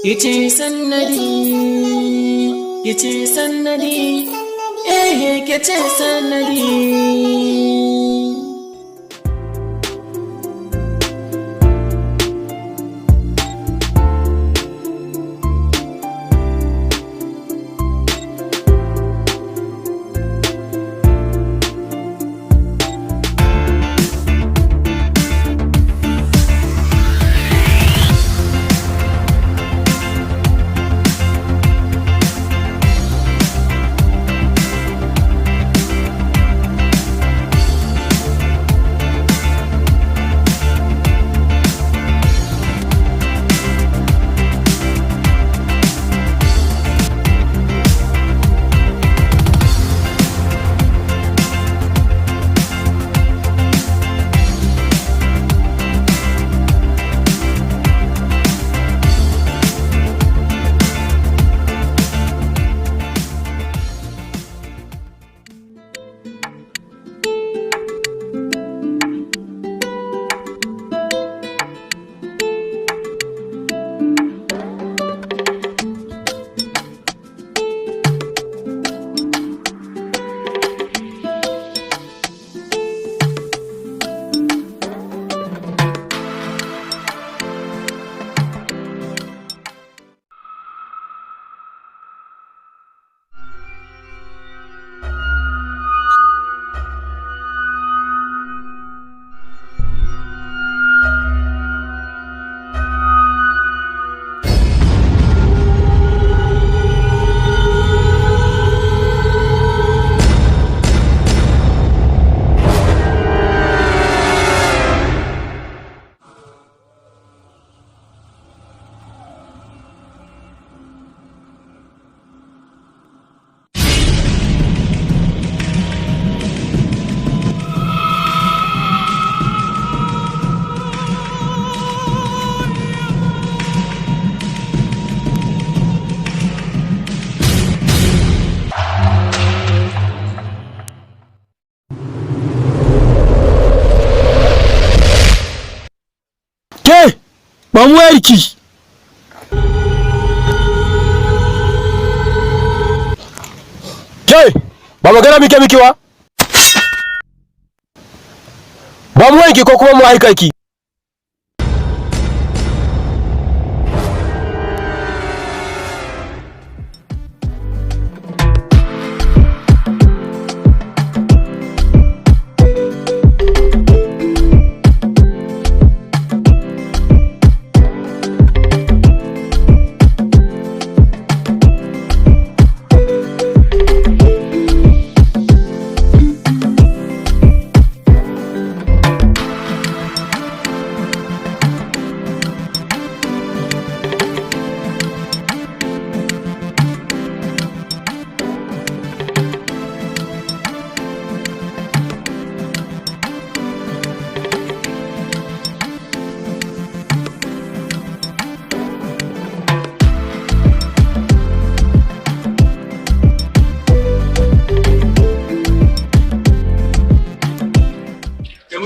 kice sannadi, kice sannadi, kice sannadi. Ban wayarki. Ke, ba magana muke miki ba? Ba mu wayarki ko kuma mu aika ki?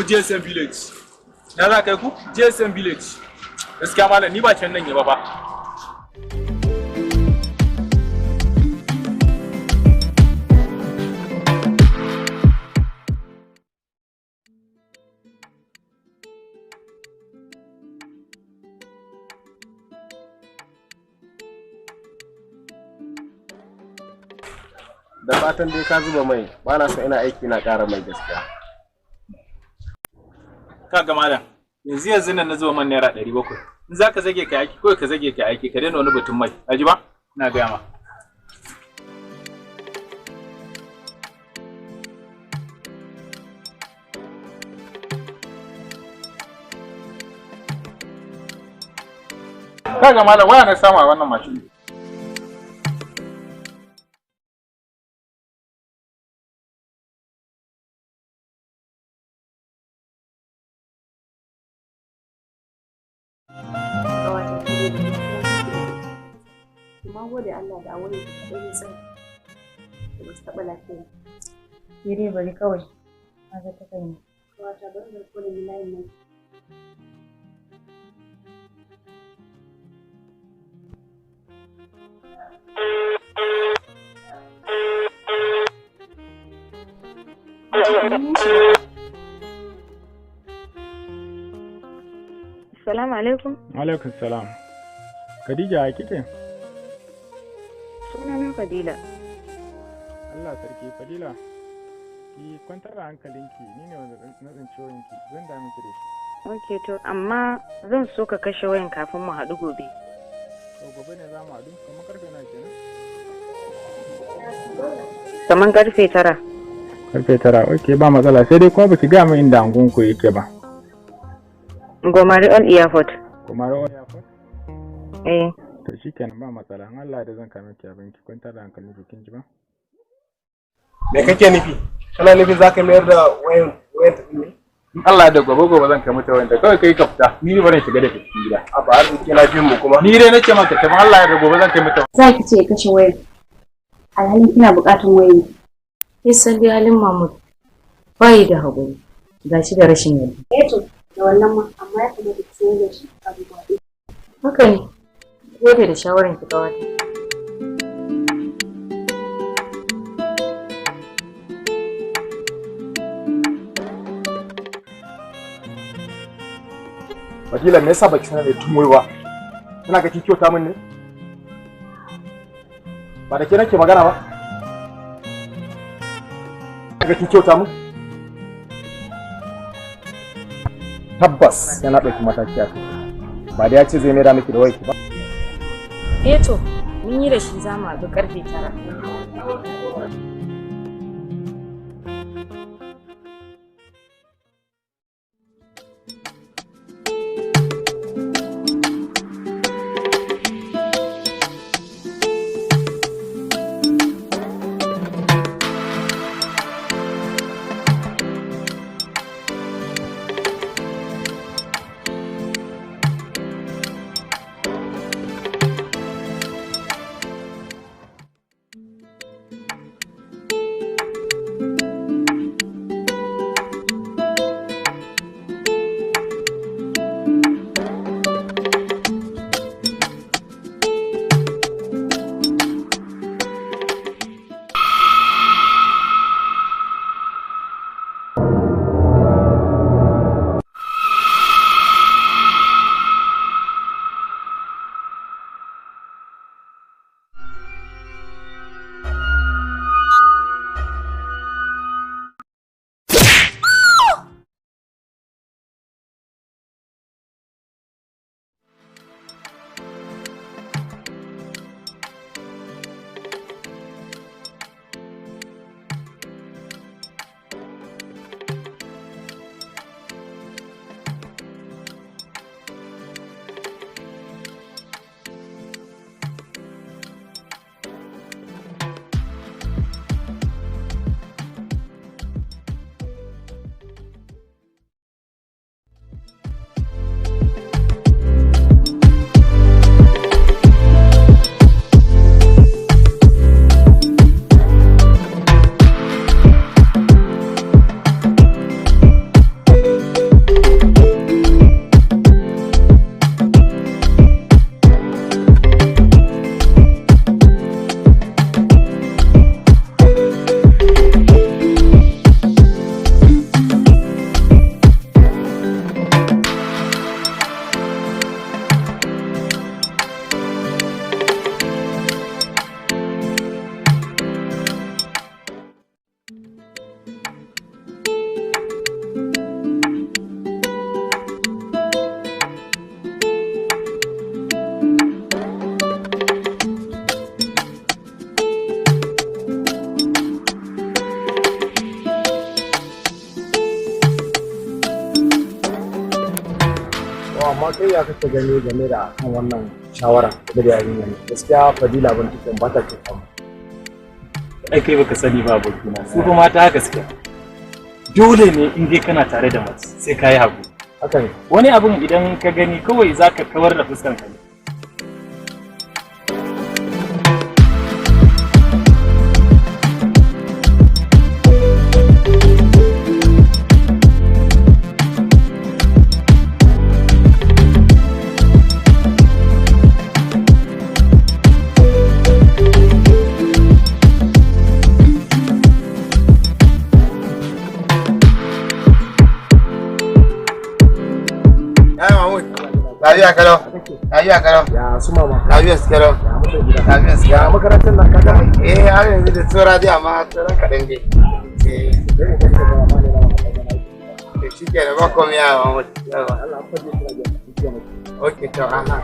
GSM Village. Na za kai ku? GSM Village. Gaskiya malam ni ba can nan yaba ba. Da fatan dai ka zuba mai, ba na so ina aiki na ƙara mai gaskiya. Kaga malam, yanzu nan na zuba man naira 700. In za ka zage ka aiki, kawai ka zage ka aiki, ka daina wani batun mai. Aji ba? Ina gaya ma. Kaga malam, waya na sama wannan mashin. Kuma gode Allah da awon da kaɗai ne tsaye da ba su taɓa lafiya. Ke dai bari kawai, kaga ta kan yi. Kawata bari da kodin layin nan. Assalamu alaikum. Alaikum salam. Khadija kike? Sunana Fadila. Allah sarki Fadila. Ki kwantar da hankalinki, ni ne wanda na tsinci wayanki, zan da miki da shi. Ok to amma zan so ka kashe wayan kafin mu haɗu gobe. To gobe ne za mu haɗu, kamar karfe nawa kenan? Kaman karfe 9. Karfe 9, ok ba matsala, sai dai kuma baki gaya min inda angonku yake ba. Gomari on airport. Gomari on airport? Eh. To shikenan ba matsala, in Allah da zan kame ki abinki, kwantar da hankalinki kin ji ba? Me kake nufi? Kana nufi za ka mayar da wayan tafi ne? In Allah da gobe zan kai mata wanda kawai kai ka fita. Ni ne barin shiga da cikin gida. A ba arziki na jin mu kuma. Ni dai nace maka ta Allah ya da gobe zan kai mata. Za ki ce kashe wayar. Alhalin kina buƙatar wayar. Ki san dai halin Mahmud. Bai da haƙuri. Gashi da rashin yarda. To da wannan ma amma ya kamata ki sayar da shi a buɗe. Haka ne. Gode da shawaran ki kawai. Fadila me yasa baki sanar da tumoyi ba? Kina ga kin kyauta min ne? Ba da ke nake magana ba? Kina ga kin kyauta min? Tabbas yana ɗauki mataki a kai. Ba da ya ce zai maida miki da wayarki ba. To, mun yi da shi za mu haɗu karfe 9. amma kai ya kake gani game da kan wannan shawara da yarinya ne? Gaskiya Fadila ban tukan ba ta kyauta mu. Ai kai baka sani ba abokina. Su fa mata haka suke. Dole ne in dai kana tare da mace sai ka yi haƙuri. Haka ne. Wani abun idan ka gani kawai zaka kawar da fuskar ka ne. Lafiya kalau. Lafiya kalau. Ya su mama. Lafiya kalau. Ya mutan gida. Lafiya Ya kalau. makarantar nan ka gama. Har yanzu da tsora dai amma tsoron kaɗan dai. Dai ka ga mama ne na makarantar. Shi ke da ba komai yawa mutu. Allah ko je kira ga. Ok, to aha.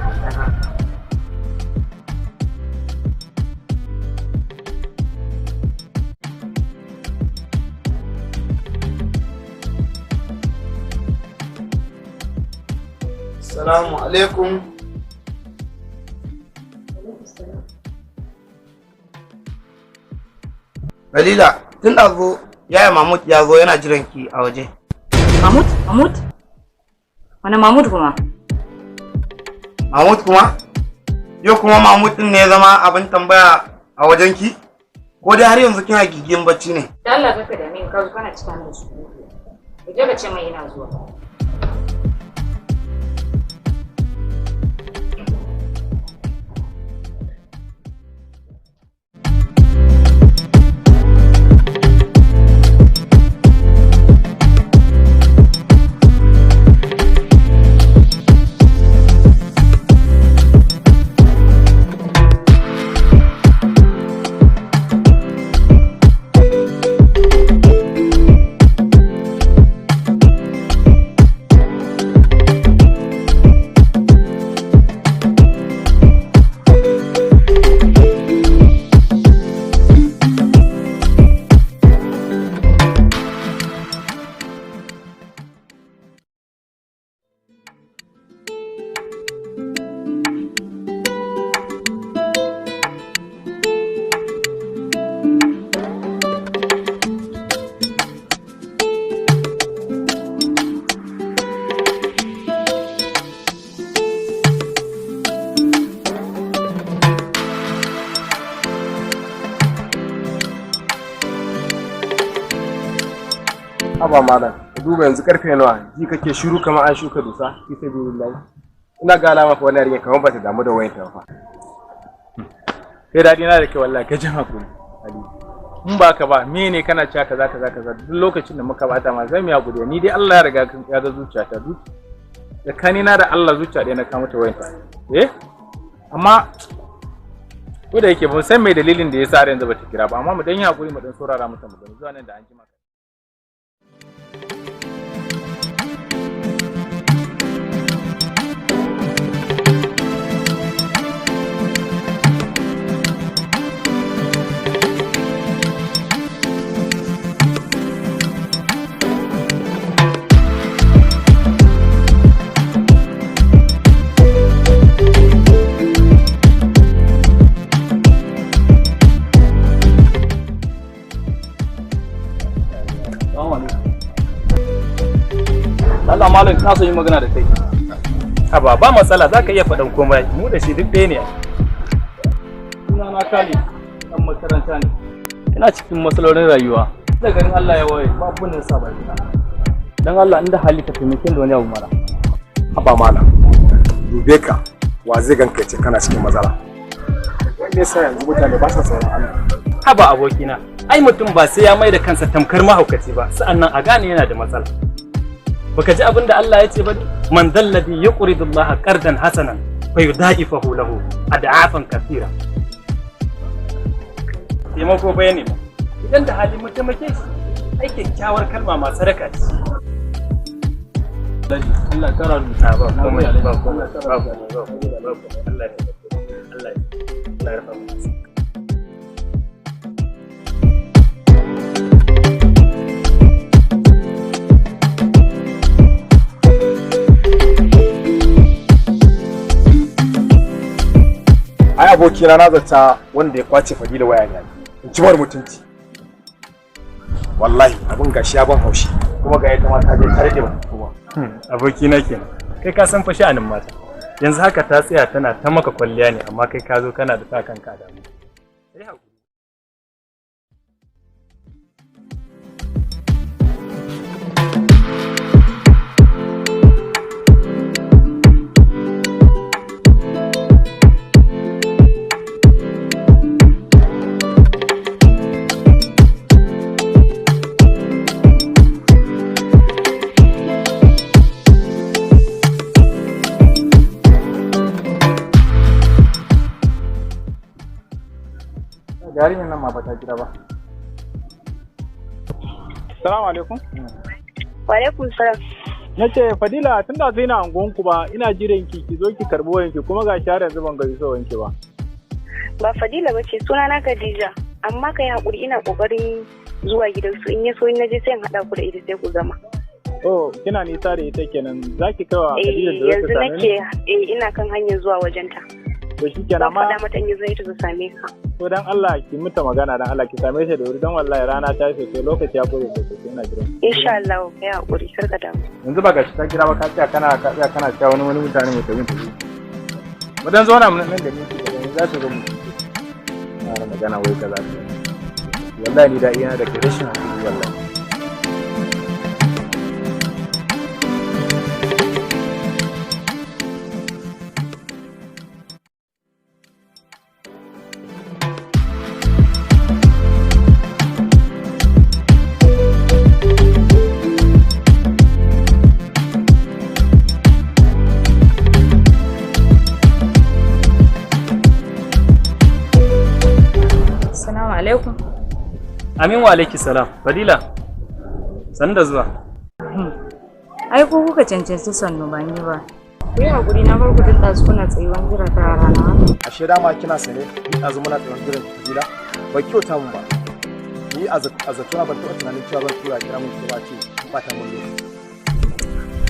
Assalamu alaikum. Dalila, tun da zo yaya Mahmud ya zo yana jiran ki a waje. Mahmud? Mahmud? Wani Mahmud kuma? Mahmud kuma? Yau kuma Mahmud din ne ya zama abin tambaya a wajen ki? Ko dai har yanzu kina gigin bacci ne? Da Allah kaka da min ka zo kana cika min su. Ka je ka ce mai ina zuwa. Haba malam, ka duba yanzu karfe nawa, ji kake shiru kamar an shuka dusa, fi sabilillahi. Ina ga alama fa wannan yarinya kamar ba ta damu da wayanta ba. Kai daɗi na da kai wallahi ka ji hakuri Ali. In ba ka ba me ne kana cewa kaza duk lokacin da muka bata ma zai mu ya gudu ni dai Allah ya riga ya ga zuciyata da kanina da Allah zuciya ɗaya na kama ta wayanta. Amma ko da yake ban san mai dalilin da yasa har yanzu bata kira ba amma mu dan yi hakuri mu dan saurara mata mu gani zuwa nan da an ji maka. Allah malam na so yi magana da kai. Haba ba matsala zaka iya faɗan komai mu da shi duk ɗaya ne. Suna na Kali dan makaranta ne. Ina cikin matsalolin rayuwa. Da garin Allah ya waye babu nan sa baki. Dan Allah inda hali ka taimake da wani abu mara. Haba malam. Dube ka wa zai ganka ce kana cikin matsala. Wanda yasa yanzu mutane ba sa tsoron Allah. Haba abokina. Ai mutum ba sai ya mai da kansa tamkar mahaukaci ba sa'annan a gane yana da matsala. Baka ji abin da Allah ya ce ba ne? Man dalladhi yuqridu Allah qardan hasanan fa yudaifahu lahu ad'afan kathira. Taimako bai ne ba. Idan da hali mu taimake shi, ai kyakkyawar kalma ma sadaka ce. Allah kara rubuta ba komai ba komai ba Allah ya rafa mu. Ai abokina na zata wanda ya kwace Fadila waya ne. In ci mar mutunci. Wallahi abin gashi ya ban haushi kuma ga ita mata dai tare da ba kuma. Abokina kenan. Kai ka san fa sha'anin mata. Yanzu haka ta tsaya tana ta maka kwalliya ne amma kai ka zo kana da sa kanka da mu. Sai hakuri. yarinyar nan ma ba ta gida ba. Assalamu alaikum. Wa alaikum salam. Nace Fadila tun da zai na angonku ba ina jiran ki zo ki karbi wayanki kuma ga share yanzu ban ga iso wanki ba. Ba Fadila bace suna na Khadija amma kai hakuri ina kokarin zuwa gidansu in yaso in naje sai in hada ku da ita sai ku zama. Oh kina nisa da ita kenan zaki kaiwa Khadija da yanzu nake ina kan hanyar zuwa wajenta. To shikenan ma faɗa mata in yazo ita ta same ka. To dan Allah ki mata magana dan Allah ki same shi da wuri dan wallahi rana ta yi sosai lokaci ya kore sosai ina jira. Insha Allah kai hakuri sarka da. Yanzu ba gashi ta kira ba ka tsaya kana cewa wani mutane mai tabin tabi. Mu dan zauna mun nan da ni ki da za ta zo mu. Na magana wai kaza. Wallahi ni da ina da rashin hakuri wallahi. alaikum. Amin wa alaiki salam. Fadila, san da zuwa. Ai ko kuka cancanci sannu ba ni ba. Ku yi hakuri na farko din ɗazu kuna tsayuwan jira ta rana. Ashe dama kina sane ni ɗazu muna tsayuwan jiran Fadila ba kyauta mun ba. Ni a zatuna ban taɓa tunanin cewa zan tura kira mun ba ce ba ta mun lokaci.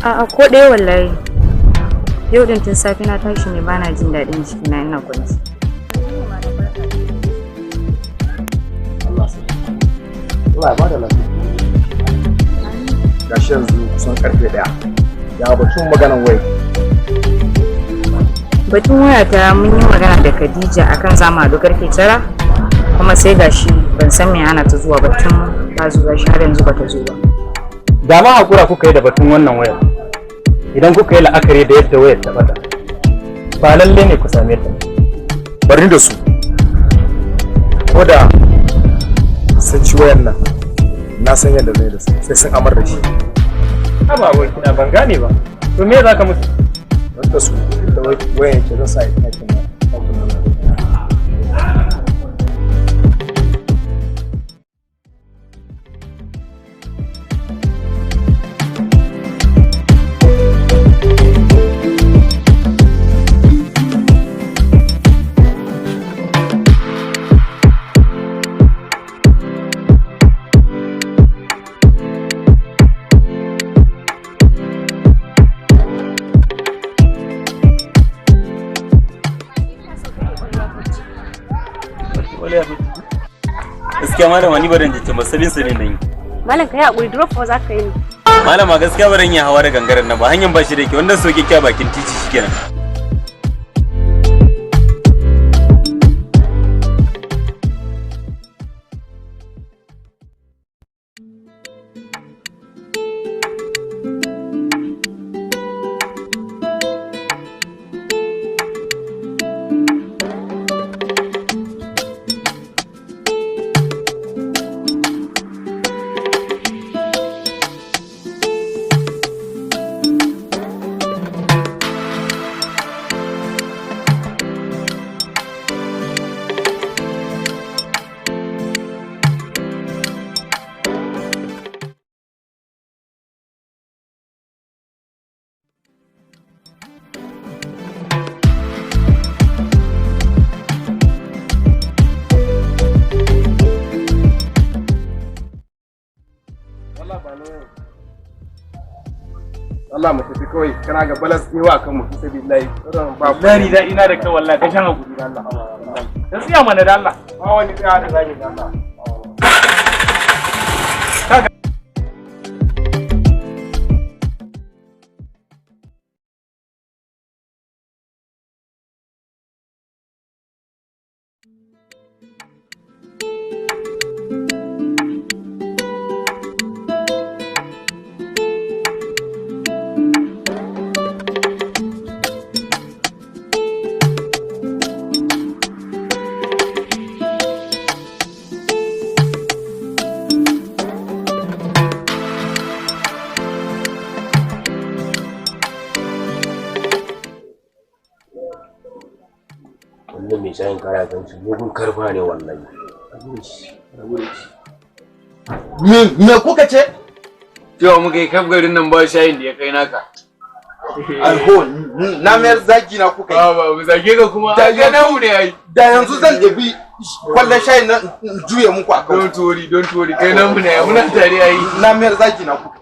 A'a ko ɗaya wallahi. Yau din tun safe na tashi ne bana jin daɗin jikina ina kwanci. Allah ya bada lafiya. Gashi yanzu kusan karfe 1. Ya batun maganan wai. Batun wayata mun yi magana da Khadija akan zama a karfe 9 kuma sai gashi ban san me ana ta zuwa batun ba zuwa shi har yanzu bata zo ba. Da ma hakura kuka yi da batun wannan wayar. Idan kuka yi la'akari da yadda wayar ta bata. Ba lalle ne ku same ta. Bari da su. Ko da sun ci wayan nan na san yadda zai da su sai sun amar da shi. Haba wai kina ban gane ba. To me za ka musu? Wanda su da wayan ke zan sa ya takin nan. Gaskiya malama ni baran jice masabin sa ne nan. Malam kai hakuri drop fa za ka yi. Malama gaskiya baran ya hawa da gangaren nan ba hanyar ba shi da ke wanda soke kya bakin titi shikenan. Allah mu tafi kawai kana ga balas ne wa kan mu fi sabilillahi ba lari da ina da kai wallahi ka shan hakuri da Allah gaskiya mana da Allah ba wani tsaya da zaki da Allah wannan mai shayin kaya kan shi mugun karfa ne wallahi Me kuka ce? Cewa muka yi kaf garin nan ba shayin da ya kai naka. Alho, na mayar zagi na kuka yi. Ba mu zage ka kuma. Zage na mu ne ai. Da yanzu zan ɗabi kwallon shayin na juye muku a kan. Don't worry, kai nan mu ne, muna tare ai. Na mayar zagi na kuka.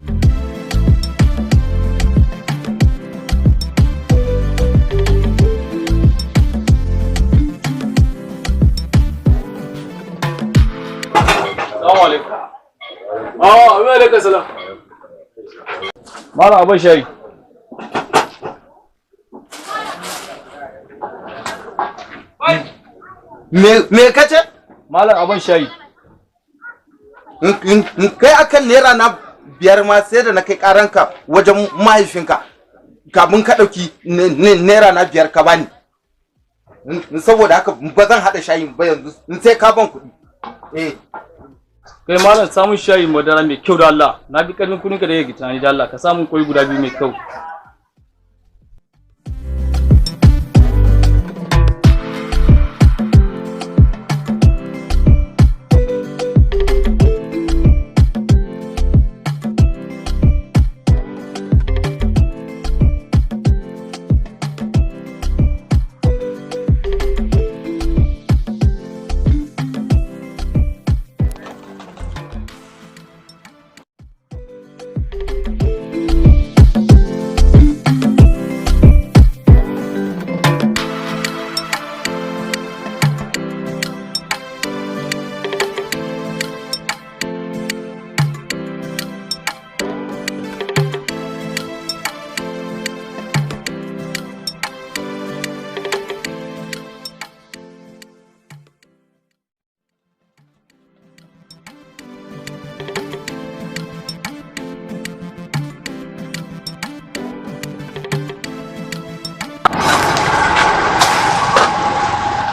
Assalamu alaikum. Wa alaikum salam. Malam abin shayi. Me kace? Malam abin shayi. Kai akan naira na 5 ma sai da na kai karanka wajen mahaifinka kafin ka ɗauki naira na 5 ka bani. Saboda haka ba zan haɗa shayin ba yanzu sai ka ban kuɗi. Kai malam samun shayi madara mai kyau da Allah. Na bi karfin kudin ka da yake tunani da Allah. Ka samu koyi guda 2 mai kyau.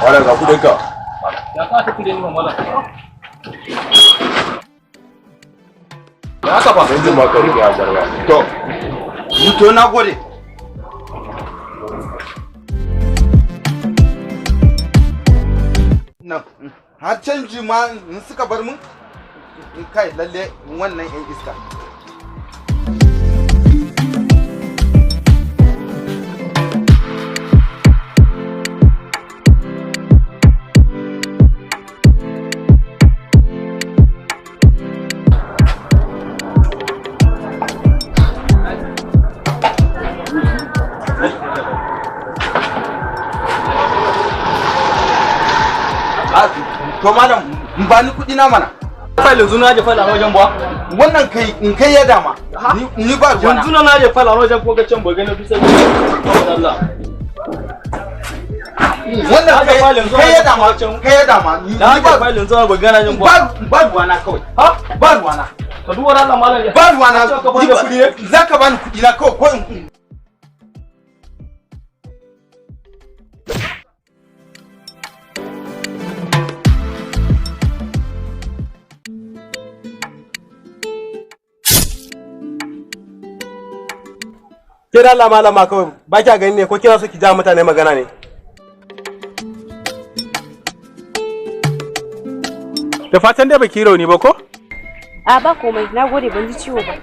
Wala ga kudinka. Ya ka ta kudin mu malam. Ya ka ba. Yanzu ma ka rike a barba. To na gode. Nan, har canji ma in suka bar mun? Kai lalle wannan 'yan iska. To malam, ba ni kuɗi na mana. File yanzu na je file a wajen buwa. Wannan kai ya dama. Ni ba ruwa. Yanzu na je file a wajen ko ga can ba gani bisa Allah. Wannan kai ya dama. Kai ya dama. Ni ba file yanzu ba gana jin buwa. Ba ruwa na kawai. Ba ruwa na. Ka duwar Allah malam. Ba ruwa na. Zaka bani kuɗi na kawai ko in Kira Allah malama kawai ba kya gani ne ko kira so ki ja mutane magana ne? Da fatan dai baki rauni ba ko? A ba komai, na gode ban ji ciwo ba.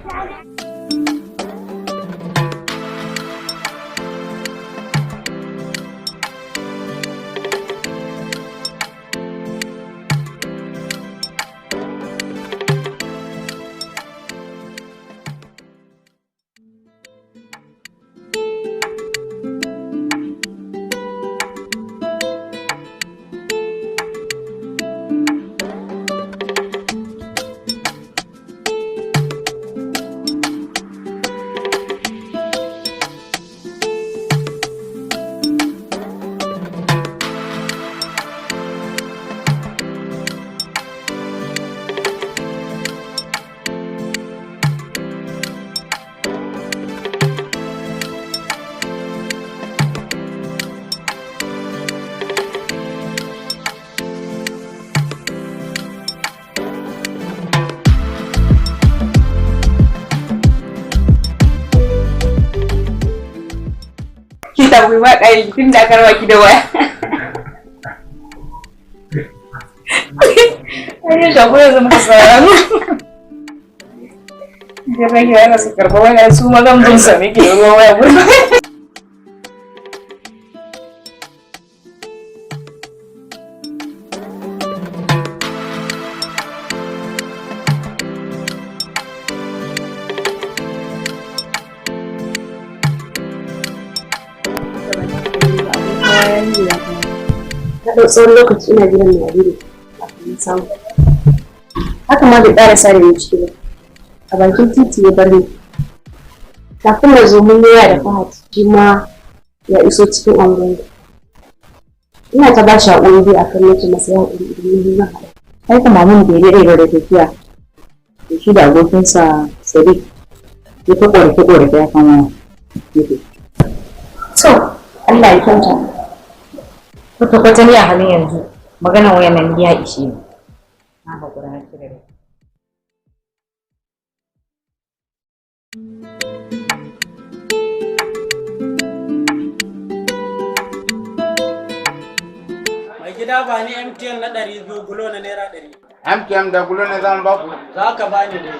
Kita bai ma ƙari tun da karwa ki da waya. kan shago yanzu muka tsara. Ya rage yana su karɓa wani su mazan bin sa ne ke ruwan waya gudu. Na ɗau tsawon lokaci ina gidan mai abiri kafin na samu. Haka ma bai ƙara sa da ni ciki ba. A bakin titi ya bar ni. Kafin na zo mun yi da Fahad shi ma ya iso cikin angon. Ina ta ba shi haƙuri dai akan nake masa ya haƙuri idan mun zan haɗa. Ai kuma mun bai daɗe da tafiya. Da shi da abokinsa Sadiq ya ta ƙorafe ya kama gefe. So, Allah ya kyauta. Kwata-kwata ni a halin yanzu maganar wayan nan ya ishe ni. Na haƙura na kira da. Mai gida ba ni MTN na 200 gulo na naira 100. MTN da gulo ne zan ba ku. Za ka bani dai.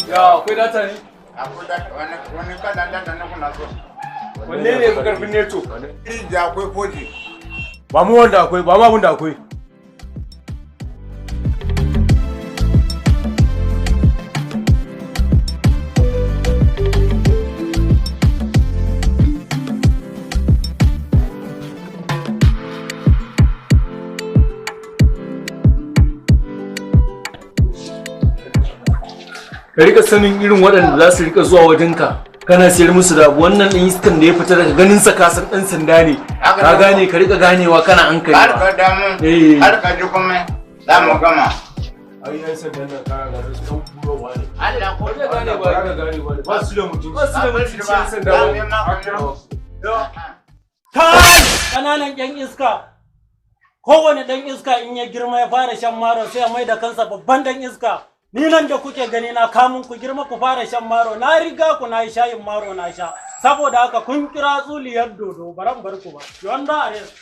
Ya akwai data ne? Akwai data wani kalan data na kuna so. Wanne ne fi karfin neto? Da akwai 4G. Ba mu wanda akwai, ba mu abin da akwai. Ka rika sanin irin waɗanda za su rika zuwa wajenka kana sayar musu da abu. Wannan ɗan iskan da ya fita daga ganin sa kasan ɗan sanda ne, ka gane, ka rika ganewa kana hankali. Har ka damu, har ka ji kuma za mu gama. Ai yan sandan nan kaya ga su ɗan kurowa ne. Allah ko da gane ba ka gane ba, ba su da mutunci. Ba su da mutunci yan sanda ba. Kai! Ƙananan ƴan iska. Kowane ɗan iska in ya girma ya fara shan maro sai ya mai da kansa babban ɗan iska. Ni nan da kuke gani na kamun ku girma ku fara shan maro, na riga ku na yi shayin maro na sha. Saboda haka kun kira tsuliyar dodo, baran bar ku ba. You under arrest.